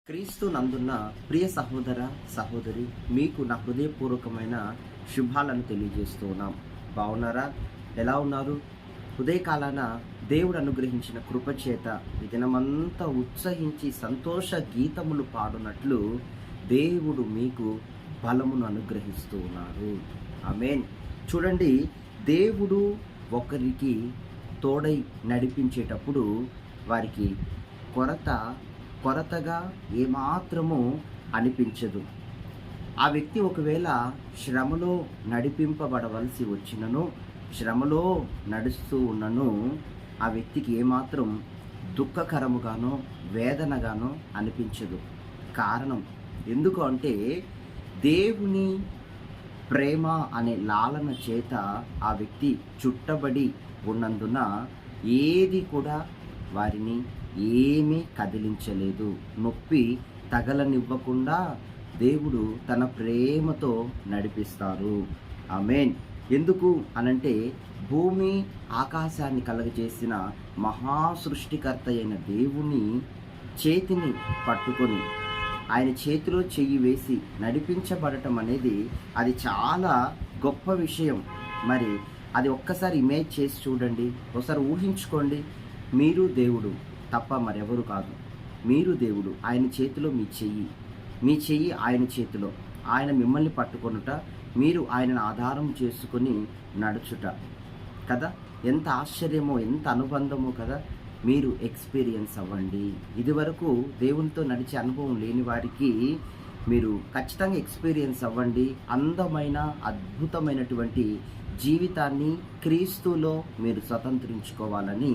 క్రీస్తు నందున్న ప్రియ సహోదర సహోదరి, మీకు నా హృదయపూర్వకమైన శుభాలను తెలియజేస్తూ ఉన్నాం. బాగున్నారా? ఎలా ఉన్నారు? ఉదయకాలాన దేవుడు అనుగ్రహించిన కృపచేత ఈ దినమంతా ఉత్సహించి సంతోష గీతములు పాడునట్లు దేవుడు మీకు బలమును అనుగ్రహిస్తూ ఉన్నారు. ఆమేన్. చూడండి, దేవుడు ఒకరికి తోడై నడిపించేటప్పుడు వారికి కొరతగా ఏమాత్రము అనిపించదు. ఆ వ్యక్తి ఒకవేళ శ్రమలో నడిపింపబడవలసి వచ్చినను, శ్రమలో నడుస్తూ ఉన్నను, ఆ వ్యక్తికి ఏమాత్రం దుఃఖకరముగానో వేదనగానో అనిపించదు. కారణం ఎందుకు అంటే, దేవుని ప్రేమ అనే లాలన చేత ఆ వ్యక్తి చుట్టబడి ఉన్నందున ఏది కూడా వారిని ఏమీ కదిలించలేదు. నొప్పి తగలనివ్వకుండా దేవుడు తన ప్రేమతో నడిపిస్తారు. ఆమేన్. ఎందుకు అనంటే, భూమి ఆకాశాన్ని కలుగజేసిన మహాసృష్టికర్త అయిన దేవుని చేతిని పట్టుకొని ఆయన చేతిలో చెయ్యి వేసి నడిపించబడటం అనేది అది చాలా గొప్ప విషయం. మరి అది ఒక్కసారి ఇమేజ్ చేసి చూడండి, ఒకసారి ఊహించుకోండి. మీరు దేవుడు తప్ప మరెవరు కాదు. మీరు దేవుడు, ఆయన చేతిలో మీ చెయ్యి ఆయన చేతిలో, ఆయన మిమ్మల్ని పట్టుకొనుట, మీరు ఆయనను ఆధారం చేసుకొని నడుచుట కదా. ఎంత ఆశ్చర్యమో, ఎంత అనుబంధమో కదా. మీరు ఎక్స్పీరియన్స్ అవ్వండి. ఇదివరకు దేవునితో నడిచే అనుభవం లేని వారికి మీరు ఖచ్చితంగా ఎక్స్పీరియన్స్ అవ్వండి. అందమైన అద్భుతమైనటువంటి జీవితాన్ని క్రీస్తులో మీరు స్వతంత్రించుకోవాలని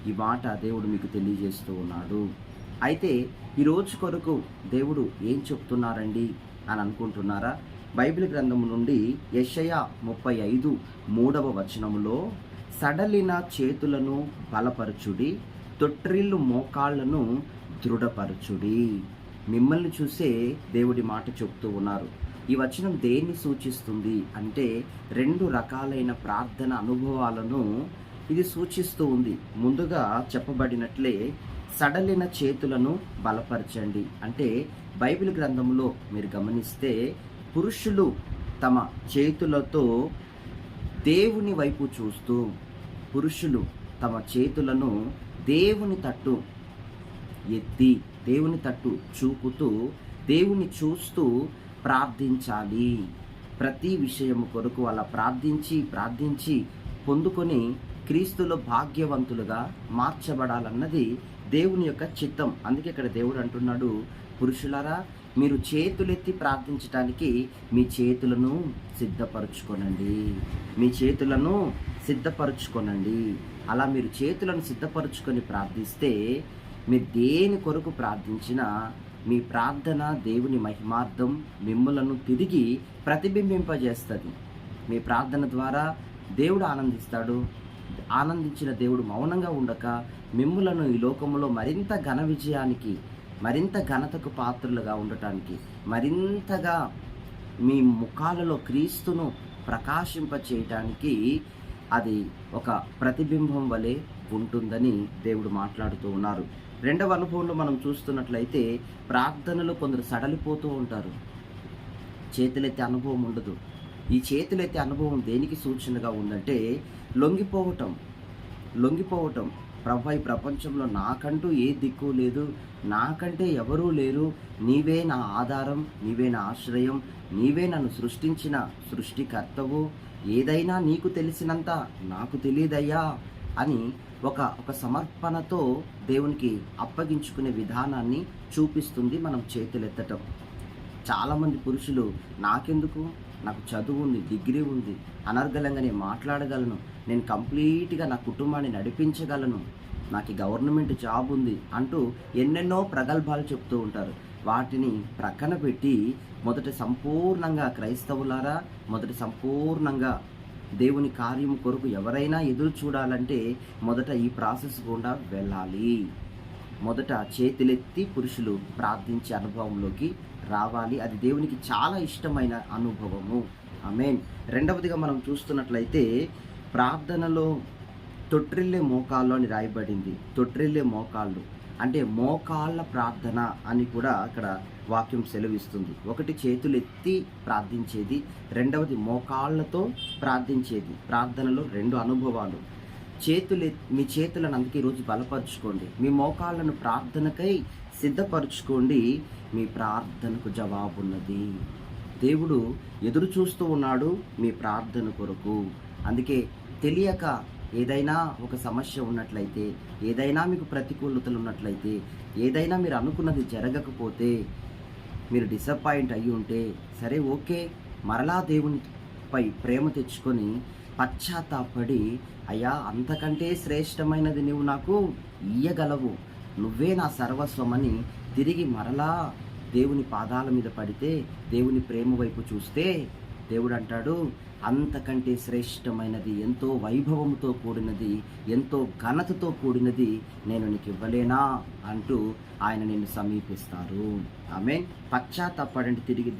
ఈ మాట దేవుడు మీకు తెలియజేస్తూ ఉన్నాడు. అయితే ఈరోజు కొరకు దేవుడు ఏం చెప్తున్నారండి అని అనుకుంటున్నారా? బైబిల్ గ్రంథం నుండి యెషయా 35:3 సడలిన చేతులను బలపరచుడి, తొట్రిల్లు మోకాళ్లను దృఢపరచుడి. మిమ్మల్ని చూసే దేవుడి మాట చెప్తూ ఉన్నారు. ఈ వచనం దేన్ని సూచిస్తుంది అంటే, 2 రకాలైన ప్రార్థన అనుభవాలను ఇది సూచిస్తూ ఉంది. ముందుగా చెప్పబడినట్లే సడలిన చేతులను బలపరచండి అంటే, బైబిల్ గ్రంథంలో మీరు గమనిస్తే పురుషులు తమ చేతులతో దేవుని వైపు చూస్తూ, పురుషులు తమ చేతులను దేవుని తట్టు ఎత్తి, దేవుని తట్టు చూపుతూ, దేవుని చూస్తూ ప్రార్థించాలి. ప్రతి విషయం కొరకు అలా ప్రార్థించి పొందుకొని క్రీస్తులో భాగ్యవంతులుగా మార్చబడాలన్నది దేవుని యొక్క చిత్తం. అందుకే ఇక్కడ దేవుడు అంటున్నాడు, పురుషులారా మీరు చేతులెత్తి ప్రార్థించటానికి మీ చేతులను సిద్ధపరచుకోనండి. అలా మీరు చేతులను సిద్ధపరచుకొని ప్రార్థిస్తే, మీరు దేని కొరకు ప్రార్థించినా మీ ప్రార్థన దేవుని మహిమార్థం మిమ్ములను తిరిగి ప్రతిబింబింపజేస్తుంది. మీ ప్రార్థన ద్వారా దేవుడు ఆనందిస్తాడు. ఆనందించిన దేవుడు మౌనంగా ఉండక మిమ్ములను ఈ లోకంలో మరింత ఘన విజయానికి, మరింత ఘనతకు పాత్రలుగా ఉండటానికి, మరింతగా మీ ముఖాలలో క్రీస్తును ప్రకాశింపచేయటానికి అది ఒక ప్రతిబింబం వలె ఉంటుందని దేవుడు మాట్లాడుతూ ఉన్నారు. రెండవ అనుభవంలో మనం చూస్తున్నట్లయితే, ప్రార్థనలో కొందరు సడలిపోతూ ఉంటారు. చేతులెత్తే అనుభవం ఉండదు. ఈ చేతులెత్తే అనుభవం దేనికి సూచనగా ఉందంటే, లొంగిపోవటం. ప్రభు, ఈ ప్రపంచంలో నాకంటూ ఏ దిక్కు లేదు, నాకంటే ఎవరూ లేరు, నీవే నా ఆధారం, నీవే నా ఆశ్రయం, నీవే నన్ను సృష్టించిన సృష్టికర్తవు, ఏదైనా నీకు తెలిసినంత నాకు తెలియదయ్యా అని ఒక సమర్పణతో దేవునికి అప్పగించుకునే విధానాన్ని చూపిస్తుంది మనం చేతులెత్తటం. చాలామంది పురుషులు, నాకెందుకు, నాకు చదువు ఉంది, డిగ్రీ ఉంది, అనర్గళంగా నేను మాట్లాడగలను, నేను కంప్లీట్గా నా కుటుంబాన్ని నడిపించగలను, నాకు గవర్నమెంట్ జాబ్ ఉంది అంటూ ఎన్నెన్నో ప్రగల్భాలు చెప్తూ ఉంటారు. వాటిని ప్రక్కన పెట్టి మొదట సంపూర్ణంగా క్రైస్తవులారా, సంపూర్ణంగా దేవుని కార్యం కొరకు ఎవరైనా ఎదురు చూడాలంటే మొదట ఈ ప్రాసెస్ గుండా వెళ్ళాలి. మొదట చేతులెత్తి పురుషులు ప్రార్థించే అనుభవంలోకి రావాలి. అది దేవునికి చాలా ఇష్టమైన అనుభవము. ఆమేన్. రెండవదిగా మనం చూస్తున్నట్లయితే, ప్రార్థనలో తొట్రిల్లే మోకాళ్ళు అని రాయబడింది. తొట్రిల్లే మోకాళ్ళు అంటే మోకాళ్ళ ప్రార్థన అని కూడా అక్కడ వాక్యం సెలవిస్తుంది. ఒకటి చేతులెత్తి ప్రార్థించేది, రెండవది మోకాళ్ళతో ప్రార్థించేది. ప్రార్థనలో రెండు అనుభవాలు. మీ చేతులను అందుకే ఈరోజు బలపరుచుకోండి. మీ మోకాళ్ళను ప్రార్థనకై సిద్ధపరచుకోండి. మీ ప్రార్థనకు జవాబున్నది. దేవుడు ఎదురు చూస్తూ ఉన్నాడు మీ ప్రార్థన కొరకు. అందుకే తెలియక ఏదైనా ఒక సమస్య ఉన్నట్లయితే, ఏదైనా మీకు ప్రతికూలతలు ఉన్నట్లయితే, ఏదైనా మీరు అనుకున్నది జరగకపోతే, మీరు డిసప్పాయింట్ అయ్యి ఉంటే, సరే ఓకే, మరలా దేవునిపై ప్రేమ తెచ్చుకొని పశ్చాత్తాపడి, అయ్యా అంతకంటే శ్రేష్టమైనది నువ్వు నాకు ఇయ్యగలవు, నువ్వే నా సర్వస్వమని తిరిగి మరలా దేవుని పాదాల మీద పడితే, దేవుని ప్రేమ వైపు చూస్తే, దేవుడు అంటాడు అంతకంటే శ్రేష్టమైనది, ఎంతో వైభవంతో కూడినది, ఎంతో ఘనతతో కూడినది నేను నీకు ఇవ్వలేనా అంటూ ఆయన నిన్ను సమీపిస్తారు. ఆమేన్. పశ్చాత్తాపడండి, తిరిగి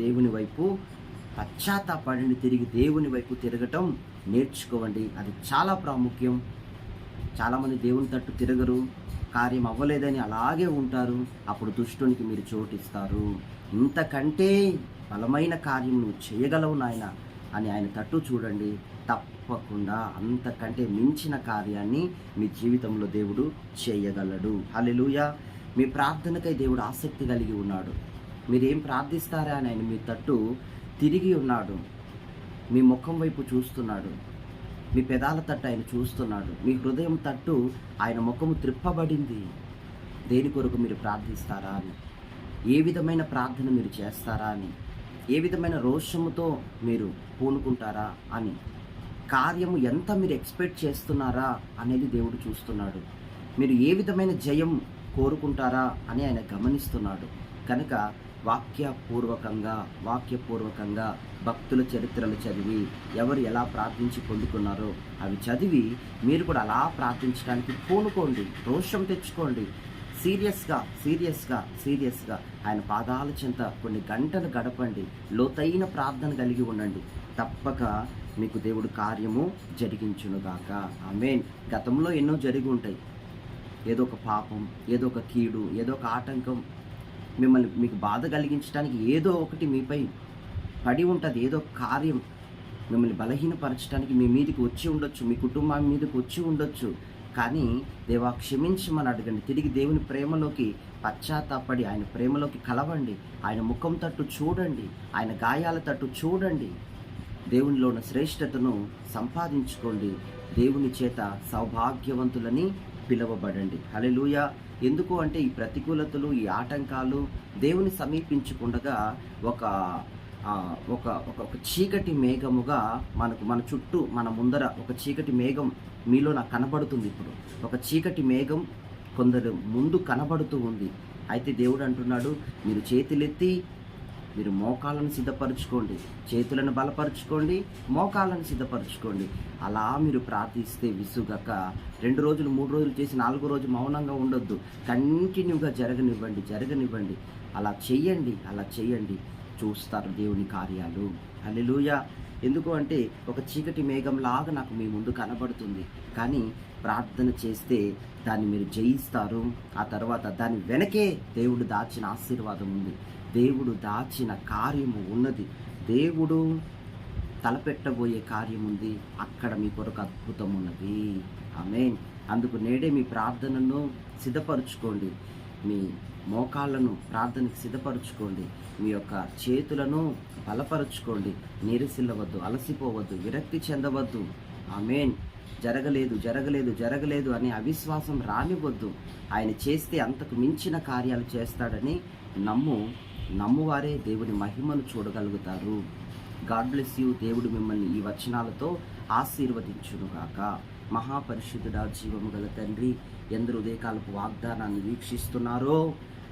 దేవుని వైపు తిరగటం నేర్చుకోవండి. అది చాలా ప్రాముఖ్యం. చాలామంది దేవుని తట్టు తిరగరు, కార్యం అవ్వలేదని అలాగే ఉంటారు. అప్పుడు దుష్టునికి మీరు చోటిస్తారు. ఇంతకంటే బలమైన కార్యం నువ్వు చేయగలవు నాయన అని ఆయన తట్టు చూడండి. తప్పకుండా అంతకంటే మించిన కార్యాన్ని మీ జీవితంలో దేవుడు చేయగలడు. హల్లెలూయా. మీ ప్రార్థనకై దేవుడు ఆసక్తి కలిగి ఉన్నాడు. మీరేం ప్రార్థిస్తారా అని ఆయన మీ తట్టు తిరిగి ఉన్నాడు. మీ ముఖం వైపు చూస్తున్నాడు. మీ పెదాల తట్టు ఆయన చూస్తున్నాడు. మీ హృదయం తట్టు ఆయన ముఖము త్రిప్పబడింది. దేని కొరకు మీరు ప్రార్థిస్తారా అని, ఏ విధమైన ప్రార్థన మీరు చేస్తారా అని, ఏ విధమైన రోషముతో మీరు పూనుకుంటారా అని, కార్యము ఎంత మీరు ఎక్స్పెక్ట్ చేస్తున్నారా అనేది దేవుడు చూస్తున్నాడు. మీరు ఏ విధమైన జయం కోరుకుంటారా అని ఆయన గమనిస్తున్నాడు. కనుక వాక్యపూర్వకంగా భక్తుల చరిత్రలు చదివి, ఎవరు ఎలా ప్రార్థించి పొందుకున్నారో అవి చదివి మీరు కూడా అలా ప్రార్థించడానికి పూనుకోండి. రోషం తెచ్చుకోండి. సీరియస్గా ఆయన పాదాల చెంత కొన్ని గంటలు గడపండి. లోతైన ప్రార్థన కలిగి ఉండండి. తప్పక మీకు దేవుడు కార్యము జరిగించునుగాక. ఆమేన్. గతంలో ఎన్నో జరిగి ఉంటాయి. ఏదో ఒక పాపం, ఏదో ఒక కీడు, ఏదో ఒక ఆటంకం మీకు బాధ కలిగించడానికి ఏదో ఒకటి మీపై పడి ఉంటుంది. ఏదో కార్యం మిమ్మల్ని బలహీనపరచడానికి మీ మీదకి వచ్చి ఉండొచ్చు, మీ కుటుంబం మీదకి వచ్చి ఉండొచ్చు. కానీ దేవా క్షమించమని అడగండి. తిరిగి దేవుని ప్రేమలోకి పశ్చాత్తాపడి ఆయన ప్రేమలోకి కలవండి. ఆయన ముఖం తట్టు చూడండి, ఆయన గాయాల తట్టు చూడండి. దేవునిలో ఉన్న శ్రేష్టతను సంపాదించుకోండి. దేవుని చేత సౌభాగ్యవంతులని పిలువబడండి. హల్లెలూయా. ఎందుకు అంటే ఈ ప్రతికూలతలు, ఈ ఆటంకాలు దేవుని సమీపించకుండగా ఒక చీకటి మేఘముగా మన చుట్టూ, మన ముందర ఒక చీకటి మేఘం మీలో నాకు కనబడుతుంది. ఇప్పుడు ఒక చీకటి మేఘం కొందరు ముందు కనబడుతూ ఉంది. అయితే దేవుడు అంటున్నాడు, మీరు చేతులెత్తి మీరు మోకాళ్ళను సిద్ధపరచుకోండి, చేతులను బలపరచుకోండి, మోకాళ్ళను సిద్ధపరచుకోండి. అలా మీరు ప్రార్థిస్తే విసుగక 2 రోజులు 3 రోజులు చేసి 4వ రోజు మౌనంగా ఉండొద్దు. కంటిన్యూగా జరగనివ్వండి. అలా చెయ్యండి. చూస్తారు దేవుని కార్యాలు. హల్లెలూయా. ఎందుకు అంటే ఒక చీకటి మేఘంలాగా నాకు మీ ముందు కనబడుతుంది. కానీ ప్రార్థన చేస్తే దాన్ని మీరు జయిస్తారు. ఆ తర్వాత దాని వెనకే దేవుడు దాచిన ఆశీర్వాదం ఉంది, దేవుడు దాచిన కార్యము ఉన్నది, దేవుడు తలపెట్టబోయే కార్యం ఉంది. అక్కడ మీ కొరకు అద్భుతం ఉన్నది. ఆమేన్. అందుకు నేడే మీ ప్రార్థనను సిద్ధపరచుకోండి. మీ మోకాళ్ళను ప్రార్థనకు సిద్ధపరచుకోండి. మీ యొక్క చేతులను బలపరచుకోండి. నీరసిల్లవద్దు, అలసిపోవద్దు, విరక్తి చెందవద్దు. ఆమేన్. జరగలేదు అని అవిశ్వాసం రానివ్వద్దు. ఆయన చేస్తే అంతకు మించిన కార్యాలు చేస్తాడని నమ్మువారే దేవుని మహిమను చూడగలుగుతారు. God bless you. దేవుడు మిమ్మల్ని ఈ వచనాలతో ఆశీర్వదించునుగాక. మహాపరిశుద్ధుడా, జీవము గల తండ్రి, ఎందరు ఉదయకాలపు వాగ్దానాన్ని వీక్షిస్తున్నారో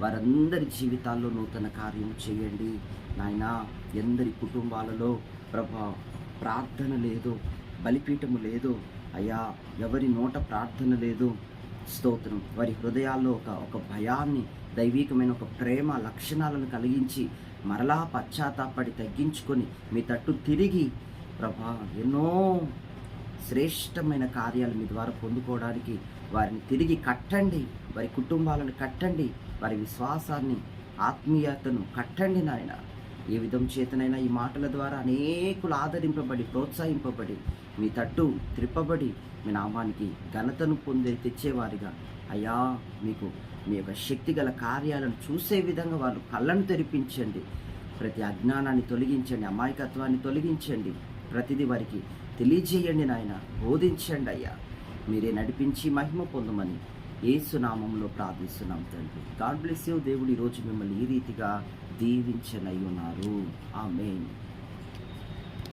వారందరి జీవితాల్లో నూతన కార్యం చేయండి నాయనా. ఎందరి కుటుంబాలలో ప్రార్థన లేదు, బలిపీఠము లేదు అయ్యా, ఎవరి నోట ప్రార్థన లేదు. స్తోత్రం. వారి హృదయాల్లో ఒక భయాన్ని, దైవికమైన ఒక ప్రేమ లక్షణాలను కలిగించి మరలా పశ్చాత్తాపడి తగ్గించుకొని మీ తట్టు తిరిగి ఎన్నో శ్రేష్టమైన కార్యాలు మీ ద్వారా పొందుకోవడానికి వారిని తిరిగి కట్టండి. వారి కుటుంబాలను కట్టండి, వారి విశ్వాసాన్ని, ఆత్మీయతను కట్టండి నాయన. ఏ విధం చేతనైనా ఈ మాటల ద్వారా అనేకులు ఆదరింపబడి, ప్రోత్సహింపబడి, మీ తట్టు త్రిప్పబడి, మీ నామానికి ఘనతను తెచ్చేవారిగా అయ్యా, మీకు మీ యొక్క శక్తిగల కార్యాలను చూసే విధంగా వాళ్ళు కళ్ళను తెరిపించండి. ప్రతి అజ్ఞానాన్ని తొలగించండి, అమాయకత్వాన్ని తొలగించండి, ప్రతిదీ వారికి తెలియజేయండి నాయన, బోధించండి అయ్యా. మీరే నడిపించి మహిమ పొందమని యేసు నామములో ప్రార్థిస్తున్నాం తండ్రి. God bless you. దేవుడు ఈరోజు మిమ్మల్ని ఈ రీతిగా దీవించనై ఉన్నారు. ఆమేన్.